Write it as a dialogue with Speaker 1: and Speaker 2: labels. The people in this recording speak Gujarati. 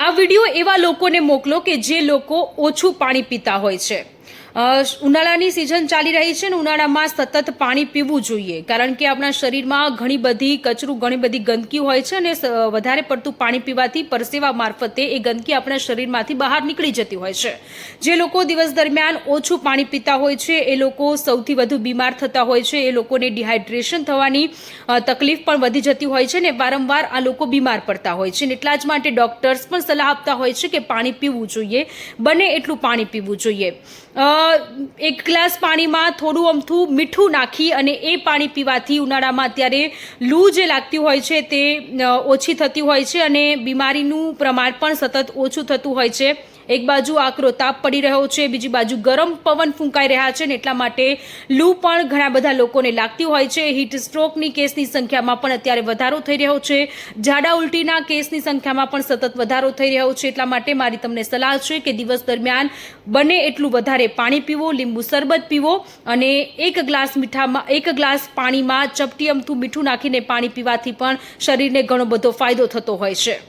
Speaker 1: આ વિડીયો એવા લોકોને મોકલો કે જે લોકો ઓછું પાણી પીતા હોય છે। ઉનાળાની સિઝન ચાલી રહી છે ને ઉનાળામાં સતત પાણી પીવું જોઈએ, કારણ કે આપણા શરીરમાં ઘણી બધી કચરું, ઘણી બધી ગંદકી હોય છે અને વધારે પડતું પાણી પીવાથી પરસેવા મારફતે એ ગંદકી આપણા શરીરમાંથી બહાર નીકળી જતી હોય છે। જે લોકો દિવસ દરમિયાન ઓછું પાણી પીતા હોય છે એ લોકો સૌથી વધુ બીમાર થતા હોય છે। એ લોકોને ડિહાઇડ્રેશન થવાની તકલીફ પણ વધી જતી હોય છે ને વારંવાર આ લોકો બીમાર પડતા હોય છે। એટલા જ માટે ડોક્ટર્સ પણ સલાહ આપતા હોય છે કે પાણી પીવું જોઈએ, બને એટલું પાણી પીવું જોઈએ। એક ગ્લાસ પાણીમાં થોડું અમથું મીઠું નાખી અને એ પાણી પીવાથી ઉનાળામાં અત્યારે લૂ જે લાગતી હોય છે તે ઓછી થતી હોય છે અને બીમારીનું પ્રમાણ પણ સતત ઓછું થતું હોય છે। એક બાજુ આકરો તાપ પડી રહ્યો છે, બીજી બાજુ ગરમ પવન ફૂંકાઈ રહ્યા છે ને એટલા માટે લૂ પણ ઘણા બધા લોકોને લાગતી હોય છે। હીટ સ્ટ્રોકની કેસની સંખ્યામાં પણ અત્યારે વધારો થઈ રહ્યો છે, ઝાડા ઉલટીના કેસની સંખ્યામાં પણ સતત વધારો થઈ રહ્યો છે। એટલા માટે મારી તમને સલાહ છે કે દિવસ દરમિયાન બને એટલું વધારે પાણી પીવો, લીંબુ શરબત પીવો અને એક ગ્લાસ પાણીમાં ચપટી અમથું મીઠું નાખીને પાણી પીવાથી પણ શરીરને ઘણો બધો ફાયદો થતો હોય છે।